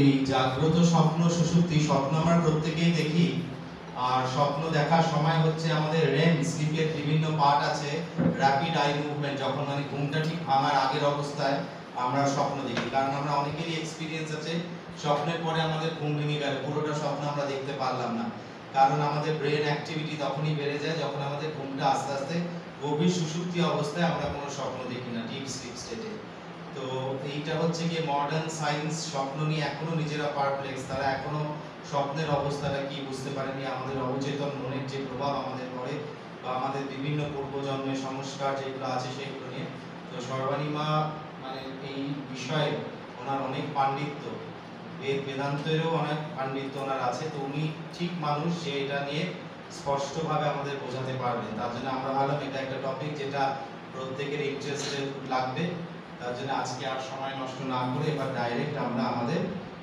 এই জাগ্রত স্বপ্ন সুষুপ্তি স্বপ্ন আমরা প্রত্যেকেই দেখি। আর স্বপ্ন দেখার সময় হচ্ছে আমাদের REM স্লিপের বিভিন্ন পার্ট আছে, র্যাপিড আই মুভমেন্ট, যখন মানে ঘুমটা ঠিক ভাঙার আগের অবস্থায় আমরা স্বপ্ন দেখি। কারণ আমরা অনেকেরই এক্সপিরিয়েন্স আছে স্বপ্নের পরে আমাদের ঘুম ভেঙে গেল, পুরোটা স্বপ্ন আমরা দেখতে পারলাম না। কারণ আমাদের ব্রেন অ্যাক্টিভিটি তখনই বেড়ে যায় যখন আমাদের ঘুমটা আস্তে আস্তে গভীর সুষুপ্তি অবস্থায় আমরা কোনো স্বপ্ন দেখি না, ডিপ স্লিপ স্টেটে। তো এইটা হচ্ছে গিয়ে মডার্ন সায়েন্স স্বপ্ন নিয়ে এখনো নিজেরা পারপ্লেক্স, তারা এখনো স্বপ্নের অবস্থাটা কি বুঝতে পারেনি। আমাদের অবচেতন মনের যে প্রভাব আমাদের পড়ে বা আমাদের বিভিন্ন পূর্বজন্মের সংস্কার যেগুলো আছে সেগুলো নিয়ে। তো সর্বাণীমা মানে এই বিষয়ে ওনার অনেক পাণ্ডিত্য, বেদান্তেরও অনেক পাণ্ডিত্য ওনার আছে। তো উনি ঠিক মানুষ যে এটা নিয়ে স্পষ্টভাবে আমাদের বোঝাতে পারবেন। তার জন্য আমরা ভাবলাম এটা একটা টপিক যেটা প্রত্যেকের ইন্টারেস্টেড লাগবে। তার জন্য আজকে আর সময় নষ্ট না করে এবার ডাইরেক্ট আমরা আমাদের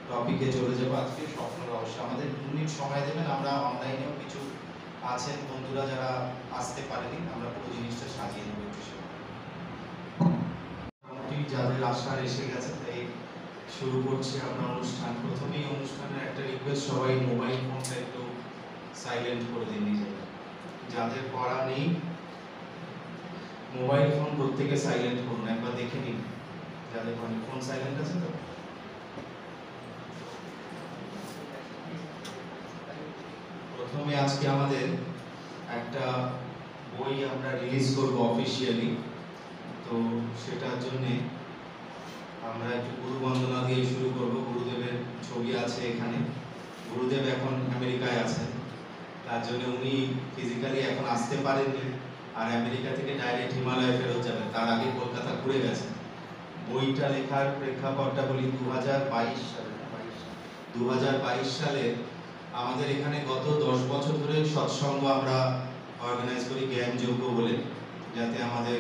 টপিকে চলে যাবো। আজকে স্বপ্ন রহস্য। আমাদের 2 মিনিট সময় দেবেন, আমরা অনলাইনেও কিছু আছেন বন্ধুরা যারা আসতে পারেনি, আমরা পুরো জিনিসটা সাজিয়ে নেব একটু। মোটামুটি যাদের আসার এসে গেছে তাই শুরু করছি আমরা অনুষ্ঠান। প্রথমেই অনুষ্ঠানের একটা রিকোয়েস্ট, সবাই মোবাইল ফোনটা একটু সাইলেন্ট করে দিন নিজেরা। যাদের পড়া নেই মোবাইল ফোন প্রত্যেকে সাইলেন্ট করুন, একবার দেখে নিন যাদের ফোন সাইলেন্ট আছে। তো প্রথমে আজকে আমাদের একটা বই আমরা রিলিজ করব অফিসিয়ালি। তো সেটার জন্য আমরা একটু গুরু বন্দনা দিয়ে শুরু করব। গুরুদেবের ছবি আছে এখানে। গুরুদেব এখন আমেরিকায় আছেন, তার জন্য উনি ফিজিক্যালি এখন আসতে পারেননি, আর আমেরিকা থেকে ডাইরেক্ট হিমালয়ে ফেরত যাবেন। তার আগে কলকাতা ঘুরে গেছেন। বইটা লেখার প্রেক্ষাপটটা বলি 2022 সালে আমাদের এখানে গত 10 বছর ধরে সৎসঙ্গ আমরা অর্গানাইজ করি, জ্ঞান যজ্ঞ বলে, যাতে আমাদের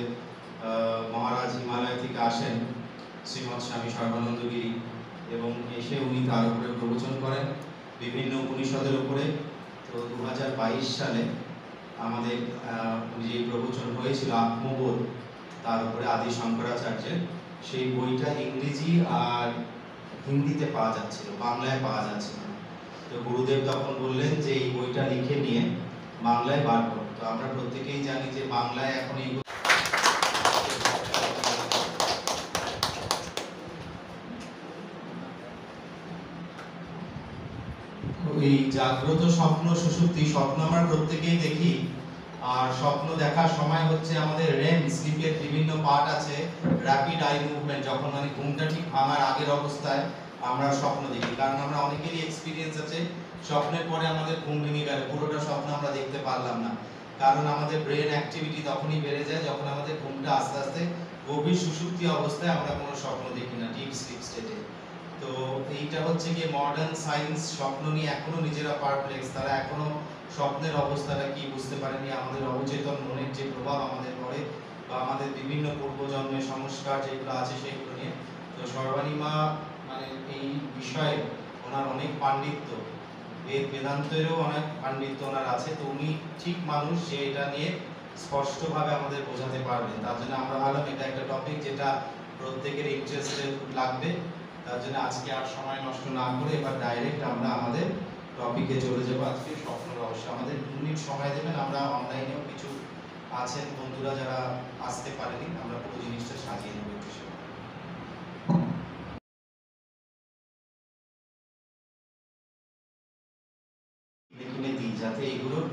মহারাজ হিমালয় থেকে আসেন শ্রীমৎ স্বামী সর্বানন্দগিরি, এবং এসে উনি তার উপরে প্রবচন করেন বিভিন্ন উপনিষদের উপরে। তো 2022 সালে আমাদের যে প্রবচন হয়েছিল আত্মবোধ, তার উপরে আদি শঙ্করাচার্যের, সেই বইটা ইংরেজি আর হিন্দিতে পাওয়া যাচ্ছিল, বাংলায় পাওয়া যাচ্ছিল না। তো গুরুদেব তখন বললেন যে এই বইটা লিখে নিয়ে বাংলায় বার করো। তো আমরা প্রত্যেকেই জানি যে বাংলায় এখন এই জাগ্রত স্বপ্ন সুষুপ্তি স্বপ্ন আমরা প্রত্যেকেই দেখি। আর স্বপ্ন দেখার সময় হচ্ছে আমাদের REM স্লিপের বিভিন্ন পার্ট আছে, র্যাপিড আই মুভমেন্ট, যখন মানে ঘুমটা ঠিক ভাঙার আগের অবস্থায় আমরা স্বপ্ন দেখি। কারণ আমরা অনেকেরই এক্সপিরিয়েন্স আছে স্বপ্নের পরে আমাদের ঘুম ভেঙে গেল, পুরোটা স্বপ্ন আমরা দেখতে পারলাম না। কারণ আমাদের ব্রেন অ্যাক্টিভিটি তখনই বেড়ে যায় যখন আমাদের ঘুমটা আস্তে আস্তে গভীর সুষুপ্তি অবস্থায় আমরা কোনো স্বপ্ন দেখি না, ডিপ স্লিপ স্টেটে। তো এইটা হচ্ছে গিয়ে মডার্ন সায়েন্স স্বপ্ন নিয়ে এখনো নিজেরা পারপ্লেক্স, তারা এখনো স্বপ্নের অবস্থাটা কি বুঝতে পারেনি। আমাদের অবচেতন মনের যে প্রভাব আমাদের পড়ে বা আমাদের বিভিন্ন পূর্বজন্মের সংস্কার যেগুলো আছে সেগুলো নিয়ে। তো সর্বাণীমা মানে এই বিষয়ে ওনার অনেক পাণ্ডিত্য, বেদান্তেরও অনেক পাণ্ডিত্য ওনার আছে। তো উনি ঠিক মানুষ যে এটা নিয়ে স্পষ্টভাবে আমাদের বোঝাতে পারবেন। তার জন্য আমরা ভাবলাম এটা একটা টপিক যেটা প্রত্যেকের ইন্টারেস্টেড লাগবে। তার জন্য আজকে আর সময় নষ্ট না করে এবার ডাইরেক্ট আমরা আমাদের টপিকে চলে যাবো। আজকে স্বপ্ন রহস্য। আমাদের 2 মিনিট সময় দেবেন, আমরা অনলাইনেও কিছু আছেন বন্ধুরা যারা আসতে পারেনি, আমরা পুরো জিনিসটা সাজিয়ে নেব একটু। লিখে দিই যাতে এগুলোর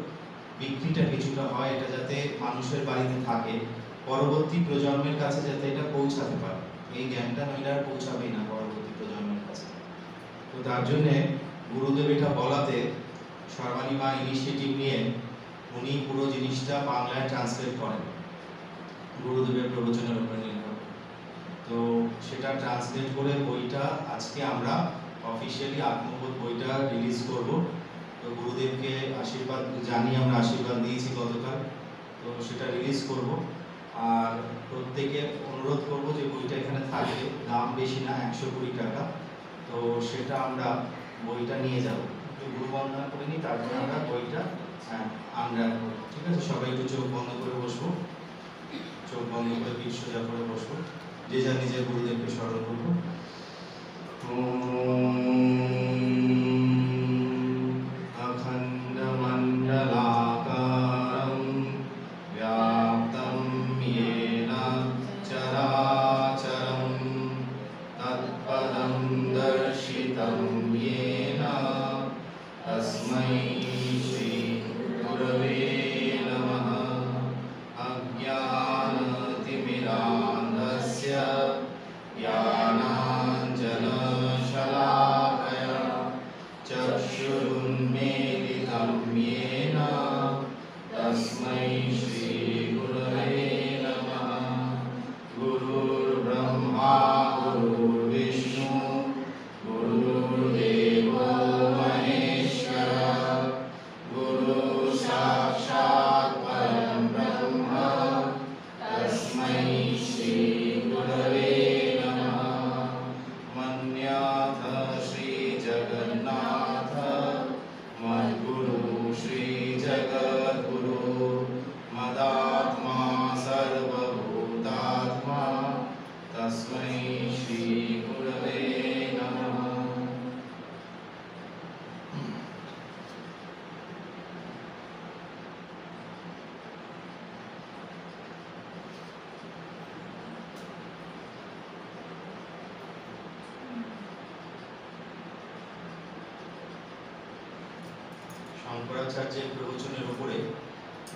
বিক্রিটা কিছুটা হয়, এটা যাতে মানুষের বাড়িতে থাকে, পরবর্তী প্রজন্মের কাছে যাতে এটা পৌঁছাতে পারে। এই জ্ঞানটা নইলে আর পৌঁছাবেই না পরবর্তী প্রজন্মের কাছে। তো তার জন্যে গুরুদেব এটা বলাতে সর্বাণীমা ইনিশিয়েটিভ নিয়ে উনি পুরো জিনিসটা বাংলায় ট্রান্সলেট করেন গুরুদেবের প্রবচনের উপরে নির্ভর। তো সেটা ট্রান্সলেট করে বইটা আজকে আমরা অফিসিয়ালি আত্মবোধ বইটা রিলিজ করব। তো গুরুদেবকে আশীর্বাদ জানিয়ে আমরা আশীর্বাদ দিয়েছি গতকাল, তো সেটা রিলিজ করব। আর প্রত্যেকে অনুরোধ করব যে বইটা এখানে থাকবে, দাম বেশি না, 120 টাকা। তো সেটা আমরা বইটা নিয়ে যাব, একটু গুরু বন্দনা করে নিই, তারপরে আমরা বইটা আমরা ঠিক আছে। সবাই একটু চোখ বন্ধ করে বসবো, চোখ বন্ধ করে পিঠ সোজা করে বসবো, যে যা নিজের গুরুদেবকে স্মরণ করবো। तस्मै श्री गुरवे नमः। गुरुर्ब्रह्मा गुरुर्विष्णु गुरुर्देवो महेश्वरः। गुरु साक्षात् परं ब्रह्म तस्मै श्री गुरवे नमः। मन्याथ श्री जगन्नाथ मद्गुरु श्री जगद्गुरु मदात्मा सर्वभूतात्मा तस्मै श्री गुरवे नमः। শঙ্করাচার্যের প্রবচনের উপরে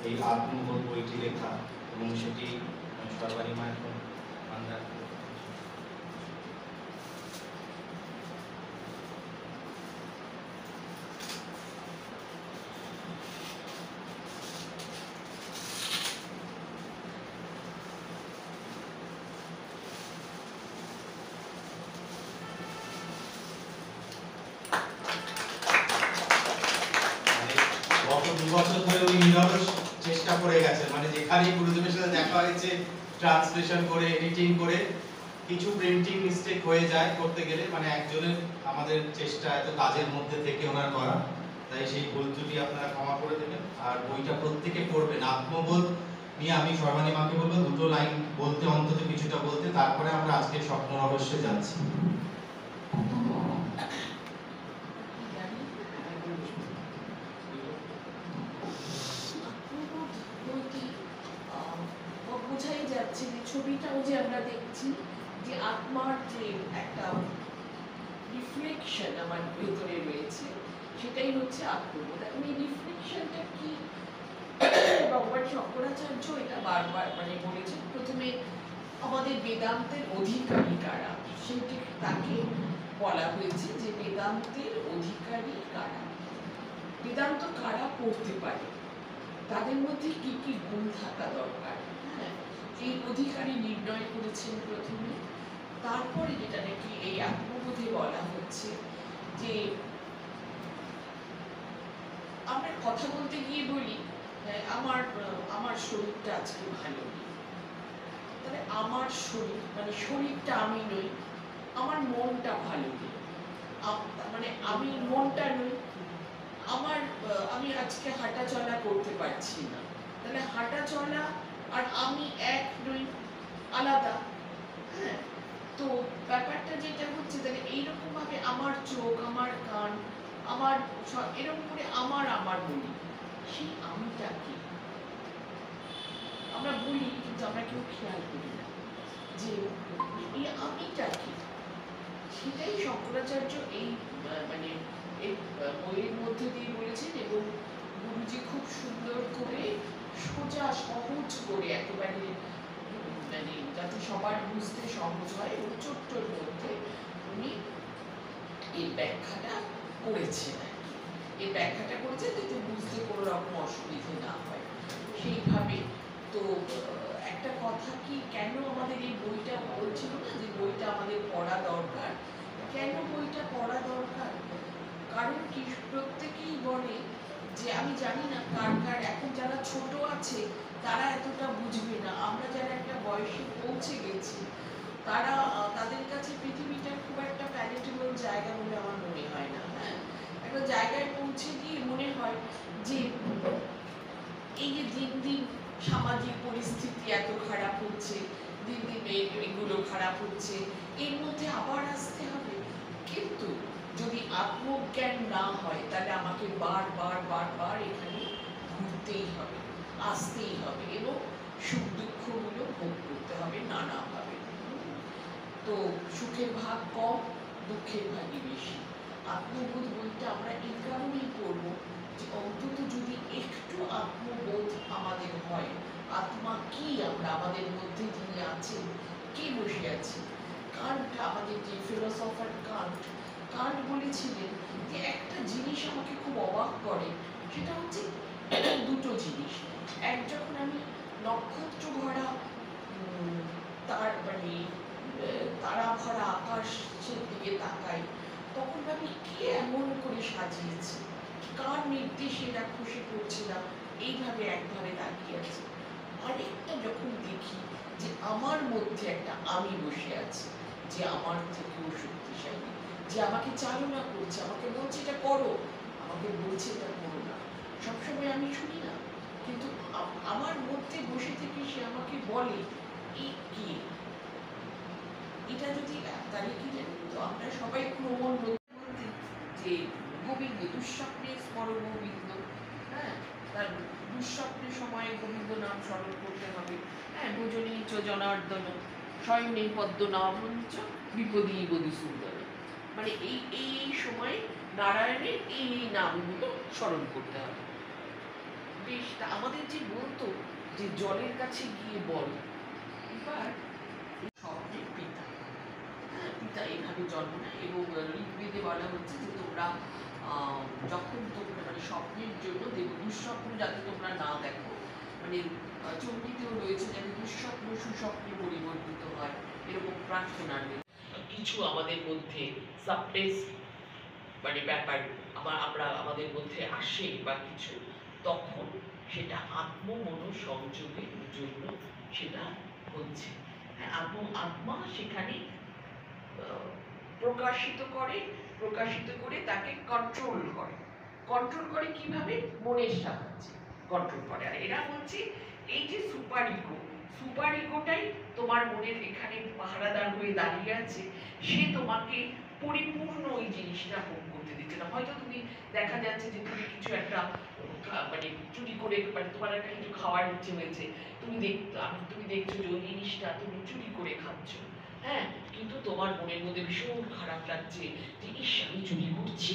এই আত্মবোধ বইটি লেখা এবং সেটি সর্বাণী মা এখন আন্দাজ গত 2 বছর ধরে উনি নিরলস চেষ্টা করে গেছেন, মানে যেখানেই গুরুদেবের সাথে দেখা হয়েছে ট্রান্সলেশন করে এডিটিং করে কিছু প্রিন্টিং মিস্টেক হয়ে যায় করতে গেলে, মানে একজনের আমাদের চেষ্টা এত কাজের মধ্যে থেকে ওনার করা, তাই সেই ভুল ত্রুটি আপনারা ক্ষমা করে দেবেন। আর বইটা প্রত্যেকে পড়বেন। আত্মবোধ নিয়ে আমি সর্বাণী মাকে বলবো 2টো লাইন বলতে, অন্তত কিছুটা বলতে, তারপরে আমরা আজকে স্বপ্ন রহস্যে যাচ্ছি। বোঝাই যাচ্ছে যে ছবিটাও যে আমরা দেখছি যে আত্মার যে একটা রিফ্লেকশন আমার ভেতরে রয়েছে, সেটাই হচ্ছে আত্মবোধ। এখন এই রিফ্লেকশনটা কি, ভগবান শঙ্করাচার্য এটা বারবার মানে বলেছেন। প্রথমে আমাদের বেদান্তের অধিকারী কারা, সেটি তাকে বলা হয়েছে যে বেদান্তের অধিকারী কারা, বেদান্ত কারা পড়তে পারে, তাদের মধ্যে কি কি গুণ থাকা দরকার, হ্যাঁ, এই অধিকারী নির্ণয় করেছেন প্রথমে। তারপরে যেটা নাকি এই আত্মবোধে বলা হচ্ছে যে আমরা কথা বলতে গিয়ে বলি আমার শরীরটা আজকে ভালো নেই, তাহলে আমার শরীর মানে শরীরটা আমি নই, আমার মনটা ভালো নেই, মানে আমি মনটা নই, আমি আজকে হাঁটা চলা করতে পারছি না, তাহলে হাঁটা চলা আর আমি এক নই, আলাদা। হ্যাঁ, তো ব্যাপারটা যেটা হচ্ছে, তাহলে এইরকম ভাবে আমার চোখ, আমার কান, আমার এরকম করে আমার বলি, সেই আমিটা কি আমরা বলি, কিন্তু আমরা কেউ খেয়াল করি না যে এই আমিটা কি। সেটাই শঙ্করাচার্য এই মানে এই বইয়ের মধ্যে দিয়ে বলেছেন, এবং গুরুজি খুব সুন্দর করে সোজা সহজ করে একেবারে মানে যাতে সবার বুঝতে সহজ হয় এবং ছোট্টর মধ্যে উনি এই ব্যাখ্যাটা করেছেন। এই ব্যাখ্যাটা করেছেন যাতে বুঝতে কোনো রকম অসুবিধে না হয় সেইভাবে। তো একটা কথা কি, কেন আমাদের এই বইটা বলছিল না যে বইটা আমাদের পড়া দরকার, কেন বইটা পড়া দরকার? কারণ কি, প্রত্যেকেই বলে যে আমি জানি না কার কার, এখন যারা ছোট আছে তারা এতটা বুঝবে না, আমরা যারা একটা বয়সে পৌঁছে গেছি তারা, তাদের কাছে পৃথিবীটা খুব একটা প্যালেটেবল জায়গা বলে আমার মনে হয় না। হ্যাঁ, একটা জায়গায় পৌঁছে গিয়ে মনে হয় যে এই যে দিন দিন সামাজিক পরিস্থিতি এত খারাপ হচ্ছে, দিন দিন এগুলো খারাপ হচ্ছে, এর মধ্যে আবার আসতে হবে। কিন্তু যদি আত্মজ্ঞান না হয় তাহলে আমাকে বার এখানে ঘুরতেই হবে, আসতেই হবে, এবং সুখ দুঃখগুলো ভোগ করতে হবে নানাভাবে। তো সুখের ভাগ কম, দুঃখের ভাগই বেশি। আত্মবোধ বইটা আমরা এই কারণেই পড়ব যে অন্তত যদি একটু আত্মবোধ আমাদের হয়, আত্মা কি, আমরা আমাদের মধ্যে যিনি আছেন, কে বসে আছে। কান্ট, আমাদের যে ফিলোসফার কান্ট বলেছিলেন যে একটা জিনিস আমাকে খুব অবাক করে, সেটা হচ্ছে দুটো জিনিস। এক নক্ষত্র ভরা তার মানে তারা ভরা আকাশের দিকে তাকাই, তখন ভাবি কে এমন করে সাজিয়েছে, কার নির্দেশে এরা খুশি করছে না এইভাবে একভাবে তাকিয়ে আছে। আরেকটা যখন দেখি যে আমার মধ্যে একটা আমি বসে আছি, যে আমার থেকেও শক্তিশালী, যে আমাকে চালনা করছে, আমাকে বলছে এটা করো, আমাকে বলছে এটা করো না। সবসময় আমি শুনি না, কিন্তু আমার মধ্যে বসে থেকে সে আমাকে বলে এই কে। এটা যদি তাহলে কি জানি তো আমরা সবাই প্রবণ যে গোবিন্দ দুঃস্বপ্নে স্মরণ গোবিন্দ, হ্যাঁ, তার দুঃস্বপ্নের সময় গোবিন্দ নাম স্মরণ করতে হবে। হ্যাঁ, ভোজনী চ জনার্দন স্বয়ং পদ্মনাভঞ্চ বিপদী বধূসূদন, মানে এই এই সময় নারায়ণের এই নামগুলো স্মরণ করতে হবে। বেশ, আমাদের যে বলতো যে জলের কাছে গিয়ে বল, এবার স্বপ্নের পিতা, পিতা এইভাবে জন্ম নেয় এবং ঋগ্বেদে বলা হচ্ছে যে তোমরা যখন তোমরা মানে স্বপ্নের জন্য দেখো, দুঃস্বপ্ন যাতে তোমরা না দেখো, মানে চণ্ডীতেও রয়েছে যাতে দুঃস্বপ্ন সুস্বপ্নে পরিবর্তিত হয়, এরকম প্রার্থনা কিছু আমাদের মধ্যে সাবটেস মানে ব্যাপার আমরা আমাদের মধ্যে আসে বা কিছু, তখন সেটা আত্ম-মন-সংযোগের জন্য সেটা হচ্ছে। হ্যাঁ, আত্মা সেখানে প্রকাশিত করে তাকে কন্ট্রোল করে কিভাবে? মনের সাহায্যে কন্ট্রোল করে। আর এরা বলছে এই যে সুপার ইগোটাই তোমার মনের এখানে পাহারাদার হয়ে দাঁড়িয়ে আছে, সে তোমাকে পরিপূর্ণ ওই জিনিসটা ভোগ করতে দিচ্ছে না। হয়তো তুমি দেখা যাচ্ছে যে তুমি কিছু একটা মানে চুরি করে, মানে তোমার একটা কিছু খাওয়ার ইচ্ছে হয়েছে, তুমি দেখছো যে ওই জিনিসটা তুমি চুরি করে খাচ্ছ, হ্যাঁ, কিন্তু তোমার মনের মধ্যে ভীষণ খারাপ লাগছে যে ইস আমি চুরি করছি।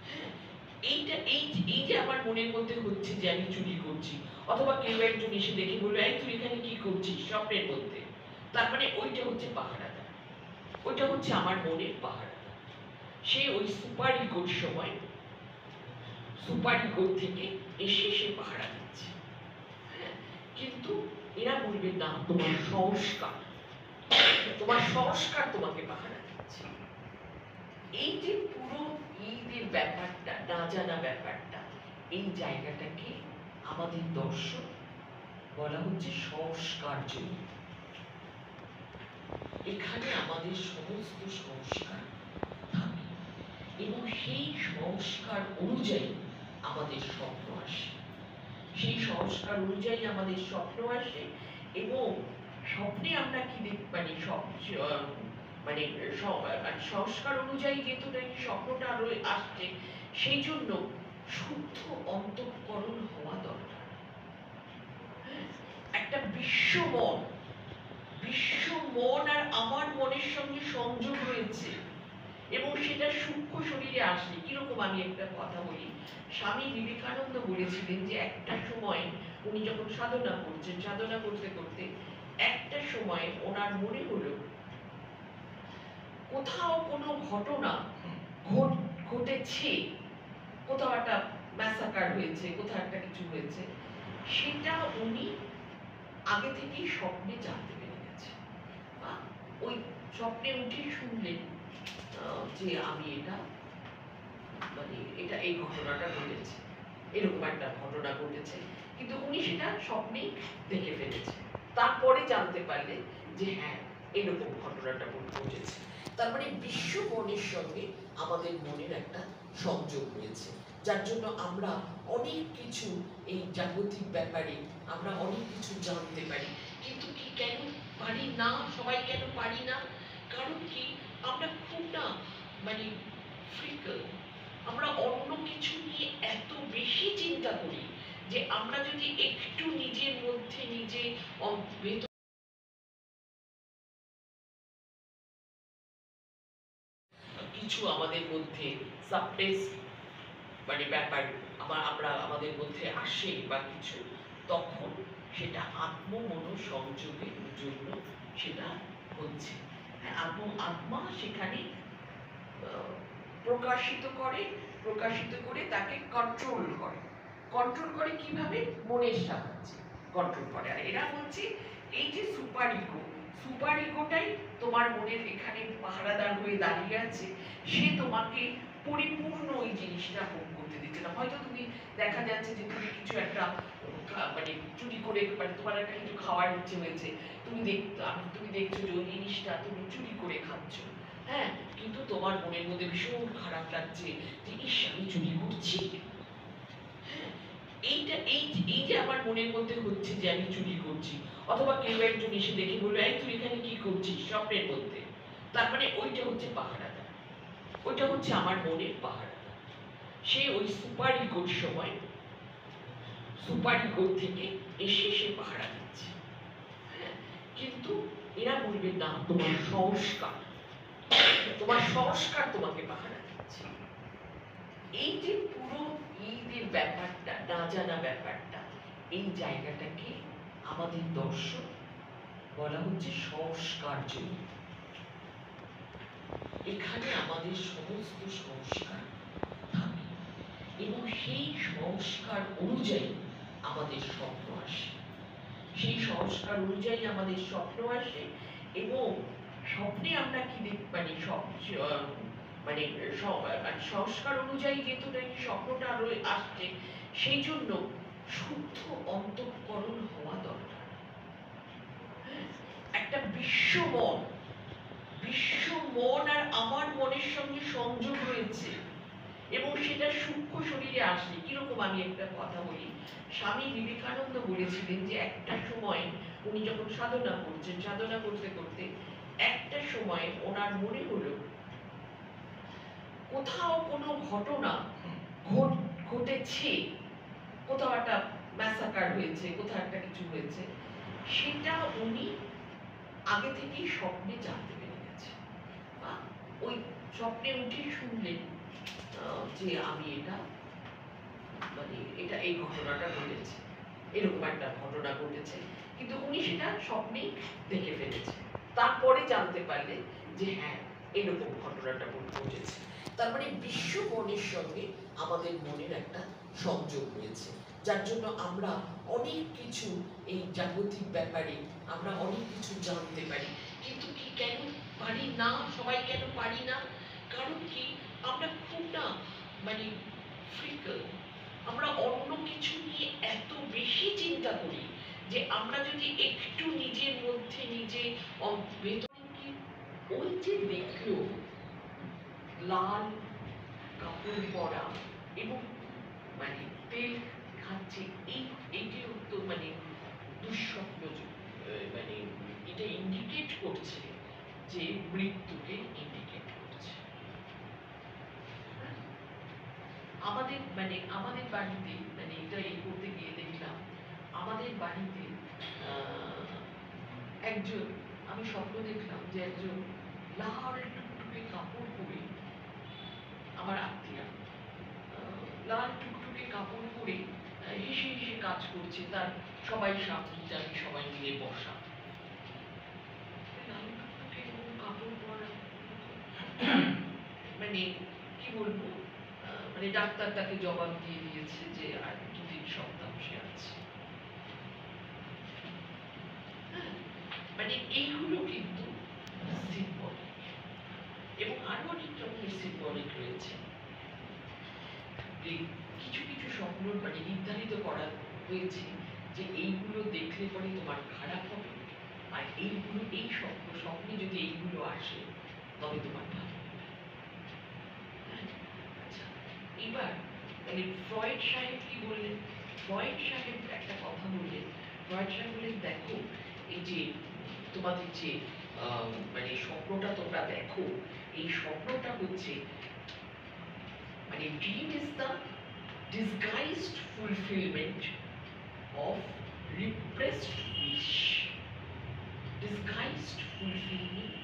হ্যাঁ, এই যে আমার মনের মধ্যে হচ্ছে যে আমি চুরি করছি, অথবা কেউ একজন এসে দেখে বললো এই তুই এখানে কি করছিস স্বপ্নের মধ্যে, তার মানে ওইটা হচ্ছে পাহারাদার, ওইটা হচ্ছে আমার মনের পাহারাদার। সে ওই সুপার ইগোর সময় সুপার ইগোর থেকে এসে সে পাহারা দিচ্ছে। হ্যাঁ, কিন্তু এরা বলবে না, তোমার সংস্কার তোমাকে পাহারা দিচ্ছে। এই যে পুরো ঈদের ব্যাপারটা, না জানা ব্যাপারটা, এই জায়গাটাকে আমাদের দর্শন বলা হচ্ছে সংস্কার জন্য। এখানে আমাদের সমস্ত সংস্কার থাকে এবং সেই সংস্কার অনুযায়ী আমাদের স্বপ্ন আসে, এবং স্বপ্নে আমরা কি মানে সংস্কার অনুযায়ী যেহেতু নাকি স্বপ্নটা আসছে, সেই জন্য শুদ্ধ অন্তঃকরণ হওয়া দরকার। একটা বিশ্ব মন আর আমার মনের সঙ্গে সংযোগ রয়েছে এবং সেটা সূক্ষ্ম শরীরে আসে। কিরকম আমি একটা কথা বলি, স্বামী বিবেকানন্দ বলেছিলেন যে একটা সময় উনি যখন সাধনা করতে করতে একটা সময় ওনার মনে হলো কোথাও কোনো ঘটনা ঘটেছে, কোথাও একটা ম্যাসাকার হয়েছে, কোথাও একটা কিছু হয়েছে, সেটা উনি আগে থেকেই স্বপ্নে জানতে পেরে গেছে। ওই স্বপ্নে উঠে শুনলেন যে আমি এটা এই ঘটনাটা ঘটেছে, এরকম একটা ঘটনা ঘটেছে, কিন্তু উনি সেটা স্বপ্নেই দেখে ফেলেছে। তারপরে জানতে পারলেন যে হ্যাঁ এরকম ঘটনাটা ঘটেছে। তার মানে বিশ্ব মনের সঙ্গে আমাদের মনের একটা সংযোগ রয়েছে, যার জন্য আমরা অনেক কিছু এই জাগতিক ব্যাপারে আমরা অনেক কিছু জানতে পারি। কিন্তু কি কেন পারি না, সবাই কেন পারি না? কারণ কি আমরা খুব না মানে ফ্রিকল, আমরা অন্য কিছু নিয়ে এত বেশি চিন্তা করি যে আমরা যদি একটু নিজের মধ্যে কিছু আমাদের মধ্যে সাবটেস মানে ব্যাপার আমরা আমাদের মধ্যে আসে বা কিছু, তখন সেটা আত্ম-মন-সংযোগের জন্য সেটা হচ্ছে। হ্যাঁ, আত্মা সেখানে প্রকাশিত করে তাকে কন্ট্রোল করে কিভাবে? মনের সাহায্যে কন্ট্রোল করে। আর এরা বলছে এই যে সুপার ইগোটাই তোমার মনের এখানে পাহারাদার হয়ে দাঁড়িয়ে আছে, সে তোমাকে পরিপূর্ণ ওই জিনিসটা ভোগ করতে দিচ্ছে না। হয়তো তুমি দেখা যাচ্ছে যে তুমি কিছু একটা মানে চুরি করে, মানে তোমার একটা কিছু খাওয়ার ইচ্ছে হয়েছে, তুমি দেখছো যে ওই জিনিসটা তুমি চুরি করে খাচ্ছ, হ্যাঁ, কিন্তু তোমার মনের মধ্যে ভীষণ খারাপ লাগছে যে ইস আমি চুরি করছি। হ্যাঁ, এই যে আমার মনের মধ্যে হচ্ছে যে আমি চুরি করছি, অথবা কেউ একজন এসে দেখে বললো এই তুই এখানে কি করছিস স্বপ্নের মধ্যে, তার মানে ওইটা হচ্ছে পাহারাদার, ওইটা হচ্ছে আমার মনের পাহারাদার। সে ওই সুপার ইগোর সময় সুপার ইগোর থেকে এসে সে পাহারা দিচ্ছে। হ্যাঁ, কিন্তু এরা বলবে না তোমার সংস্কার তোমাকে পাহারা দিচ্ছে। এই যে পুরো ঈদের ব্যাপারটা, না জানা ব্যাপারটা, এই জায়গাটাকে আমাদের দর্শন বলা হচ্ছে সংস্কার জন্য। এখানে আমাদের সমস্ত সংস্কার থাকে এবং সেই সংস্কার অনুযায়ী আমাদের স্বপ্ন আসে, সেই সংস্কার অনুযায়ী আমাদের স্বপ্ন আসে এবং স্বপ্নে আমরা কি মানে মানে সংস্কার অনুযায়ী যেহেতু নাকি স্বপ্নটা আসছে, সেই জন্য শুদ্ধ অন্তঃকরণ হওয়া দরকার। একটা বিশ্ব মন আর আমার মনের সঙ্গে সংযোগ রয়েছে এবং সেটা সূক্ষ্ম শরীরে আসে। কিরকম আমি একটা কথা বলি, স্বামী বিবেকানন্দ বলেছিলেন যে একটা সময় উনি যখন সাধনা করতে করতে একটা সময় ওনার মনে হলো কোথাও কোনো ঘটনা ঘটেছে, কোথাও একটা ম্যাসাকার হয়েছে, কোথাও একটা কিছু হয়েছে, সেটা উনি আগে থেকেই স্বপ্নে জানতে পেরে গেছে। ওই স্বপ্নে উঠে শুনলেন যে আমি এটা এই ঘটনাটা ঘটেছে, এরকম একটা ঘটনা ঘটেছে, কিন্তু উনি সেটা স্বপ্নেই দেখে ফেলেছে। তারপরে জানতে পারলেন যে হ্যাঁ এরকম ঘটনাটা ঘটেছে। তার মানে বিশ্ব মনের সঙ্গে আমাদের মনের একটা সংযোগ রয়েছে, যার জন্য আমরা অনেক কিছু এই জাগতিক ব্যাপারে আমরা অনেক কিছু জানতে পারি। কিন্তু কি কেন পারি না, সবাই কেন পারি না? কারণ কি আমরা খুব না মানে ফ্রিকল, আমরা অন্য কিছু নিয়ে এত বেশি চিন্তা করি যে আমরা যদি একটু নিজের মধ্যে ভেতরে কি ওই যে দেখলো লাল কাপড় পরা এবং মানে তেল খাচ্ছে, এইটাও তো মানে দুঃস্বপ্ন, মানে এটা ইন্ডিকেট করছে যে মৃত্যুকে ইন্ডিকেট করছে। আমাদের বাড়িতে মানে এটা এই করতে গিয়ে দেখলাম আমাদের বাড়িতে একজন, আমি স্বপ্ন দেখলাম যে একজন লাল টুকটুকে কাপড় পরে, আমার আত্মীয় লাল টুকটুকে কাপড় পরে হেসে হেসে কাজ করছে, তার সবাই সামনে সবাই মিলে বসা, লাল টুকটুকে কাপড় পরা, মানে কি বলবো, মানে ডাক্তার তাকে জবাব দিয়ে দিয়েছে যে আর 2-3 সপ্তাহ সে আছে। মানে এইগুলো কিন্তু সিম্বলিক এবং আরো অনেক রকমের সিম্বলিক রয়েছে। কিছু কিছু স্বপ্ন মানে নির্ধারিত করা হয়েছে যে এইগুলো দেখলে পরে তোমার খারাপ হবে, আর এইগুলো এই স্বপ্নে যদি এইগুলো আসে তবে তোমার ভালো হবে। আচ্ছা, এবার মানে ফ্রয়েড সাহেব কি বললেন? ফ্রয়েড সাহেব একটা কথা বললেন। ফ্রয়েড সাহেব বললেন দেখো এই যে তোমাদের যে মানে স্বপ্নটা তোমরা দেখো, এই স্বপ্নটা হচ্ছে মানে dream is the disguised fulfillment of repressed wish. Disguised fulfillment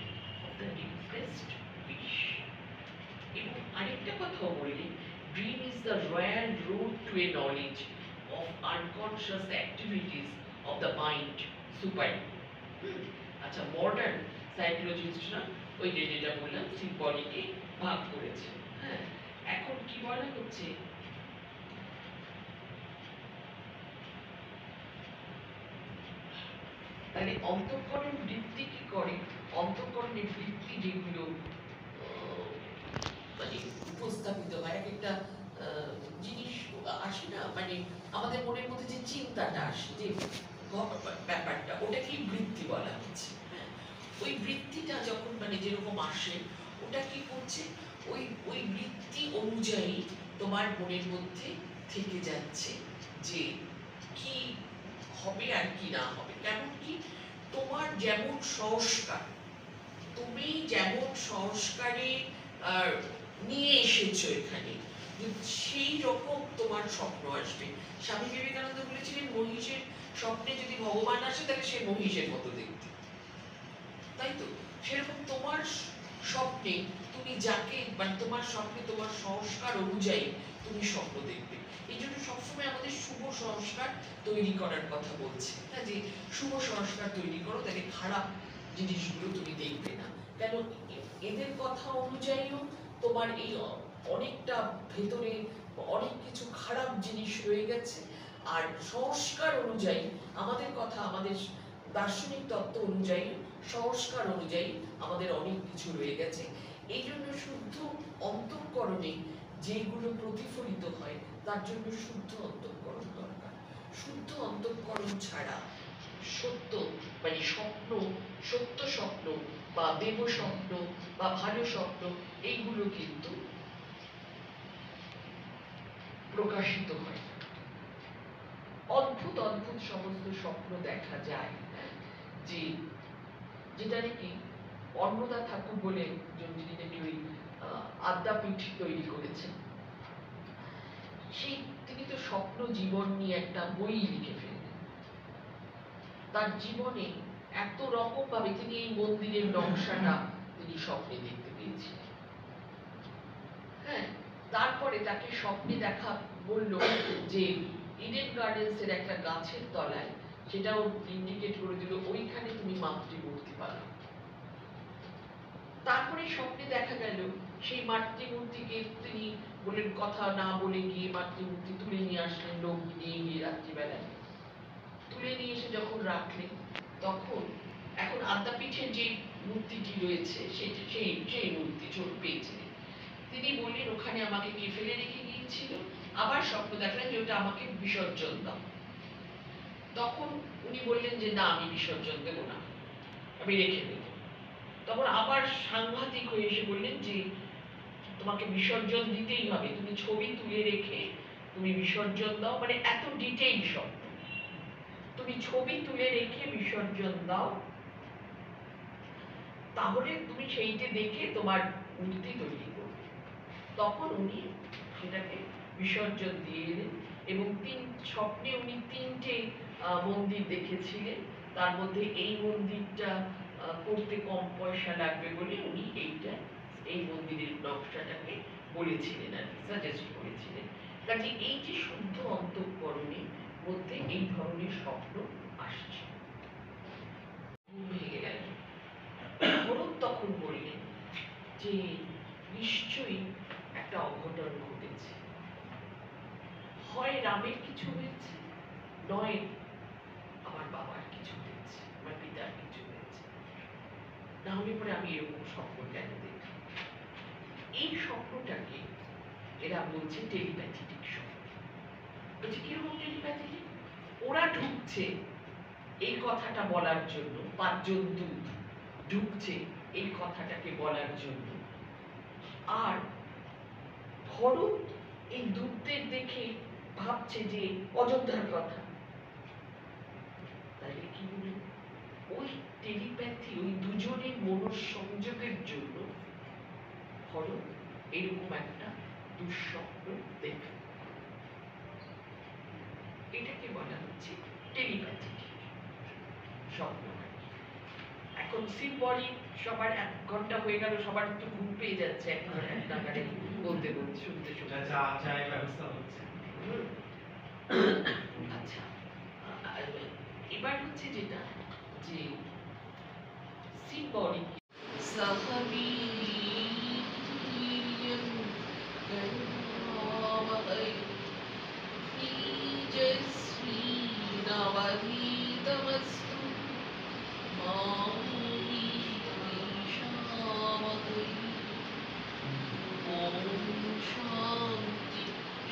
of the repressed wish. এবং আরেকটা কথাও বললেন, dream is the royal road to a knowledge of unconscious activities of the mind, super. আচ্ছা, মডার্ন সাইকোলজিস্টরা ওই যেটা বললাম সিম্বলিকে ভাগ করেছে। হ্যাঁ, এখন কি বলা হচ্ছে তাহলে অন্তঃকরণ বৃত্তি কি করে? অন্তঃকরণের বৃত্তি যেগুলো মানে উপস্থাপিত হয়, এক একটা জিনিস আসে না, মানে আমাদের মনের মধ্যে যে চিন্তাটা আসে, যে ব্যাপারটা, ওটাকেই বৃত্তি বলা হচ্ছে। ওই বৃত্তিটা যখন মানে যেরকম আসে, ওটা কি করছে, ওই ওই বৃত্তি অনুযায়ী তোমার মনের মধ্যে থেকে যাচ্ছে যে কি হবে আর কি না হবে। কেমন কি, তোমার যেমন সংস্কার, তুমি যেমন সংস্কারে নিয়ে এসেছো এখানে, সেই রকম তোমার স্বপ্ন আসবে। স্বামী বিবেকানন্দ বলেছিলেন, মহিষের স্বপ্নে যদি ভগবান আসে তাহলে সে মহিষের মতো দেখতে, তাই তো? সেরকম তোমার স্বপ্নে তুমি যাকে, মানে তোমার স্বপ্নে তোমার সংস্কার অনুযায়ী তুমি স্বপ্ন দেখবে। এই জন্য সবসময় আমাদের শুভ সংস্কার তৈরি করার কথা বলছে, হ্যাঁ, যে শুভ সংস্কার তৈরি করো, তাহলে খারাপ জিনিসগুলো তুমি দেখবে না। কেন, এদের কথা অনুযায়ীও তোমার এই অনেকটা ভেতরে অনেক কিছু খারাপ জিনিস রয়ে গেছে, আর সংস্কার অনুযায়ী আমাদের কথা, আমাদের দার্শনিক তত্ত্ব অনুযায়ী, সংস্কার অনুযায়ী আমাদের অনেক কিছু রয়ে গেছে। এই জন্য শুদ্ধ অন্তঃকরণে যেগুলো প্রতিফলিত হয়, তার জন্য শুদ্ধ অন্তঃকরণ দরকার। শুদ্ধ অন্তঃকরণ ছাড়া সত্য, মানে স্বপ্ন, সত্য স্বপ্ন বা দেব স্বপ্ন বা ভালো স্বপ্ন, এইগুলো কিন্তু প্রকাশিত হয়। অদ্ভুত অদ্ভুত সমস্ত স্বপ্ন দেখা যায়, যে যেটা নাকি অন্নদা ঠাকুর বলে, যিনি নাকি ওই আদ্যাপীঠ তৈরি করেছেন, সেই তিনি তো স্বপ্ন জীবন নিয়ে একটা বই লিখে ফেললেন। তার জীবনে এত রকম ভাবে তিনি এই মন্দিরের নকশাটা তিনি স্বপ্নে দেখতে পেয়েছিলেন। হ্যাঁ, তারপরে তাকে স্বপ্নে দেখা বলল যে ইডেন গার্ডেন্স এর একটা গাছের তলায়, সেটাও ইন্ডিকেট করে দিল, ওইখানে তুমি মাতৃমূর্তি পাবে। তারপরে স্বপ্নে দেখা গেল সেই মাতৃমূর্তিকে তিনি বললেন, কথা না বলে গিয়ে মাতৃমূর্তি তুলে নিয়ে আসলেন, লোক নিয়ে গিয়ে রাত্রিবেলায় তুলে নিয়ে এসে যখন রাখলেন, তখন এখন আদ্যাপীঠের যে মূর্তিটি রয়েছে, সেই মূর্তি ছোট পেয়েছিলেন। তিনি বললেন, ওখানে আমাকে কে ফেলে রেখে গিয়েছিল। আবার স্বপ্ন দেখলেন যে ওটা আমাকে বিসর্জন দাও। তখন উনি বললেন যে না, আমি বিসর্জন দেব না, আমি রেখে দেব। তখন আবার সাংঘাতিক হয়ে এসে বললেন যে তোমাকে বিসর্জন দিতেই হবে, তুমি ছবি তুলে রেখে তুমি বিসর্জন দাও, মানে এত ডিটেইল স্বপ্ন, তুমি ছবি তুলে রেখে বিসর্জন দাও, তাহলে তুমি সেইটা দেখে তোমার মূর্তি তৈরি করবে। তখন উনি সেটাকে বিসর্জন দিয়ে এলেন, এবং স্বপ্নে উনি 3টে মন্দির দেখেছিলেন। তার মধ্যে এই মন্দিরটা করতে কম পয়সা লাগবে বলে উনি এই মন্দিরের নকশাটাকে বলেছিলেন আর সাজেস্ট করেছিলেন। কাজে এই যে শুদ্ধ অন্তঃকরণের মধ্যে এই ধরনের স্বপ্ন আসছে। ভেঙে গেল। ভরত তখন বললেন যে নিশ্চয়ই একটা অঘটন ঘটেছে, হয় রামের কিছু হয়েছে, নয় আমার বাবার কিছু হয়েছে, আমার পিতার কিছু হয়েছে, না হলে পরে আমি এরকম স্বপ্ন কেন দেখি। এই স্বপ্নটাকে এরা বলছে টেলিপ্যাথেটিক স্বপ্ন। বলছে কিরকম টেলিপ্যাথেটিক? ওরা ঢুকছে এই কথাটা বলার জন্য, 5 জন দূত ঢুকছে এই কথাটাকে বলার জন্য, আর ভরত এই দূতদের দেখে ভাবছে যে অযোধ্যার কথা। তাহলে কি বলি, ওই টেলিপ্যাথি, ওই দুজনের মনঃসংযোগের জন্য ভরত এরকম একটা দুঃস্বপ্ন দেখে। এটাকে বলা হচ্ছে টেলিপ্যাথিক স্বপ্ন। এখন সিম্বলিক, সবার 1 ঘন্টা হয়ে গেল, সবার একটু ঘুম পেয়ে যাচ্ছে, এক নাগারে বলতে বলতে শুনতে শুনতে। চায়ের ব্যবস্থা হচ্ছে। আচ্ছা, এবার হচ্ছে যেটা, যে সিম্বলিক स्वामी शामते ॐ शान्ति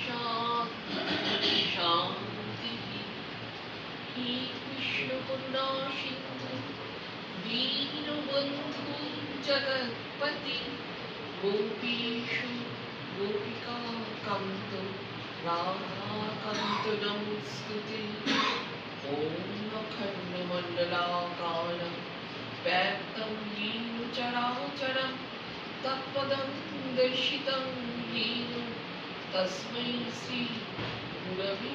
शान्ति शान्तिः हे कृष्ण करुणा सिन्धु दीनबन्धु जगत्पति गोपीषु गोपिकान्त राधाकान्त नमोऽस्तुते ॐ अखण्डमण्डलाकारं व्याप्तं येन चराचरं तत्पदं दर्शितं येन तस्मै श्री गुरवे